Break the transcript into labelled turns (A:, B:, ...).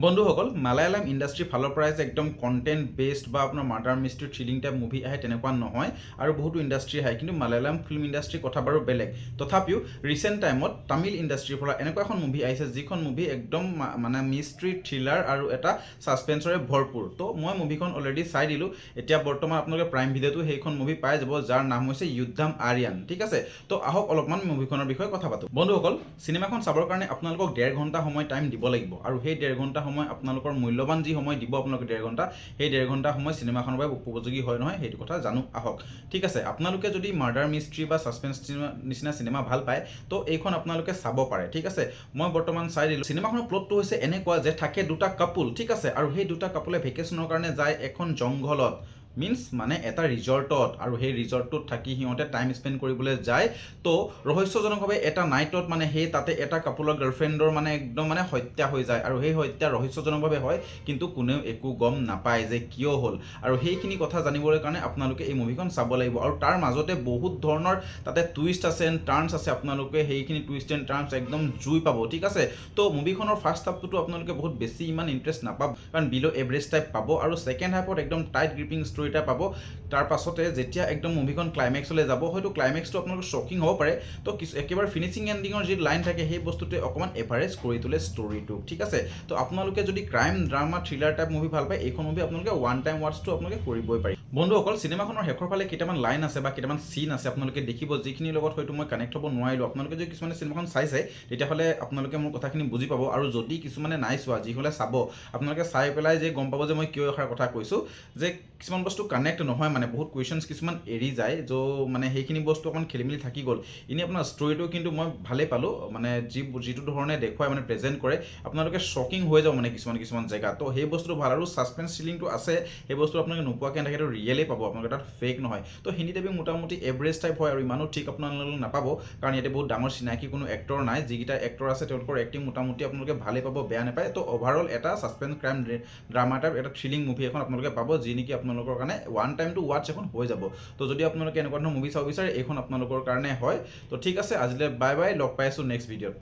A: বন্ধুসকল মালায়ালাম ইণ্ডাষ্ট্ৰী ফালৰ পৰা যে একদম কণ্টেণ্ট বেছড বা আপোনাৰ murder mystery thrilling type movie আহে তেনেকুৱা নহয় আৰু বহুতো ইণ্ডাষ্ট্ৰী আহে কিন্তু মালায়ালাম ফিল্ম ইণ্ডাষ্ট্ৰীৰ কথা বাৰু বেলেগ তথাপিও ৰিচেণ্ট টাইমত তামিল ইণ্ডাষ্ট্ৰীৰ পৰা এনেকুৱা এখন মুভি আহিছে যিখন মুভি একদম মানে মিষ্ট্ৰী থ্ৰিলাৰ আৰু এটা ছাছপেন্সৰে ভৰপূৰ তো মই মুভিখন অলৰেডি চাই দিলোঁ এতিয়া বৰ্তমান আপোনালোকে প্ৰাইম ভিডিঅ'টো সেইখন মুভি পাই যাব যাৰ নাম হৈছে যুদ্ধম আৰিয়ান ঠিক আছে তো আহক অলপমান মুভিখনৰ বিষয়ে কথা পাতোঁ বন্ধুসকল চিনেমাখন চাবৰ কাৰণে আপোনালোকক 1.5 ঘণ্টা সময় টাইম দিব লাগিব আৰু সেই 1.5 ঘণ্টা সময় আপোনালোকৰ মূল্যৱান যি সময় দিব আপোনালোকে 1.5 ঘণ্টা সেই 1.5 ঘণ্টা সময় চিনেমাখনৰ বাবে উপযোগী হয় নহয় সেইটো কথা জানো আহক ঠিক আছে আপোনালোকে যদি মাৰ্ডাৰ মিষ্ট্ৰী বা ছাছপেন্স নিচিনা চিনেমা ভাল পায় তো এইখন আপোনালোকে চাব পাৰে ঠিক আছে মই বৰ্তমান চাই দিলোঁ চিনেমাখনৰ প্লটটো হৈছে এনেকুৱা যে থাকে দুটা কাপুল ঠিক আছে আৰু সেই দুটা কাপুলে ভেকেশ্যনৰ কাৰণে যায় এখন জংঘলত মিন্স মানে এটা ৰিজৰ্টত আৰু সেই ৰিজৰ্টটোত থাকি সিহঁতে টাইম স্পেণ্ড কৰিবলৈ যায় তো ৰহস্যজনকভাৱে এটা নাইটত মানে সেই তাতে এটা কাপুলৰ গাৰ্লফ্ৰেণ্ডৰ মানে একদম মানে হত্যা হৈ যায় আৰু সেই হত্যা ৰহস্যজনকভাৱে হয় কিন্তু কোনেও একো গম নাপায় যে কিয় হ'ল আৰু সেইখিনি কথা জানিবৰ কাৰণে আপোনালোকে এই মুভিখন চাব লাগিব আৰু তাৰ মাজতে বহুত ধৰণৰ তাতে টুইষ্ট আছে এণ্ড টাৰ্ণছ আছে আপোনালোকে সেইখিনি টুইষ্ট এণ্ড টাৰ্ণছ একদম জুই পাব ঠিক আছে তো মুভিখনৰ ফাৰ্ষ্ট হাফটোতো আপোনালোকে বহুত বেছি ইমান ইণ্টাৰেষ্ট নাপাব কাৰণ বিল' এভাৰেজ টাইপ পাব আৰু ছেকেণ্ড হাফত একদম টাইট গ্ৰিপিং ষ্টৰি এটা পাব তাৰ পাছতে যেতিয়া একদম মুভিখন ক্লাইমেক্সলৈ যাব হয়তো ক্লাইমেক্সটো আপোনালোকৰ শ্বকিং হ'ব পাৰে তো একেবাৰে ফিনিচিং এণ্ডিঙৰ যি লাইন থাকে সেই বস্তুটোৱে অকণমান এভাৰেজ কৰি তোলে ষ্টৰিটো ঠিক আছে তো আপোনালোকে যদি crime drama thriller type movie ভাল পায় এইখন মুভি আপোনালোকে ওৱান টাইম ৱাটচটো আপোনালোকে কৰিবই পাৰি বন্ধুসকল চিনেমাখনৰ শেষৰ ফালে কেইটামান লাইন আছে বা কেইটামান চিন আছে আপোনালোকে দেখিব যিখিনিৰ লগত হয়তো মই কানেক্ট হ'ব নোৱাৰিলোঁ আপোনালোকে যদি কিছুমানে চিনেমাখন চাইছে তেতিয়াহ'লে আপোনালোকে মোৰ কথাখিনি বুজি পাব আৰু যদি কিছুমানে নাই চোৱা যিসকলে চাব আপোনালোকে চাই পেলাই যে গম পাব যে মই কিয় এষাৰ কথা কৈছোঁ যে কিছুমান বস্তু কানেক্ট নহয় মানে বহুত কুৱেশ্যনছ কিছুমান এৰি যায় য' মানে সেইখিনি বস্তু অকণমান খেলি মেলি থাকি গ'ল এনেই আপোনাৰ ষ্টৰিটো কিন্তু মই ভালেই পালোঁ মানে যিটো ধৰণে দেখুৱাই মানে প্ৰেজেণ্ট কৰে আপোনালোকে শ্বকিং হৈ যাব মানে কিছুমান জেগাত তো সেই বস্তুটো ভাল আৰু ছাছপেন্স থ্ৰিলিংটো আছে সেই বস্তু আপোনালোকে নোপোৱাকৈ নাথাকে সেইটো ৰিয়েলেই পাব আপোনালোকে তাত ফেক নহয় তো হিন্দী টাইপে মোটামুটি এভাৰেজ টাইপ হয় আৰু ইমানো ঠিক আপোনালোকে নাপাব কাৰণ ইয়াতে বহুত ডাঙৰ চিনাকি কোনো এক্টৰ নাই যিকেইটা এক্টৰ আছে তেওঁলোকৰ এক্টিং মোটামুটি আপোনালোকে ভালেই পাব বেয়া নাপায় তো অভাৰঅল এটা ছাছপেন্স ক্ৰাইম ড্ৰামা টাইপ এটা থ্ৰিলিং মুভি এখন আপোনালোকে পাব যি নেকি আপোনালোকৰ কাৰণে ওৱান টাইম টু ৱাটচ এখন হৈ যাব তো যদি আপোনালোকে এনেকুৱা ধৰণৰ মুভি চাব বিচাৰে এইখন আপোনালোকৰ কাৰণে হয় তো ঠিক আছে আজিলৈ বাই বাই লগ পাই আছোঁ নেক্সট ভিডিঅ'ত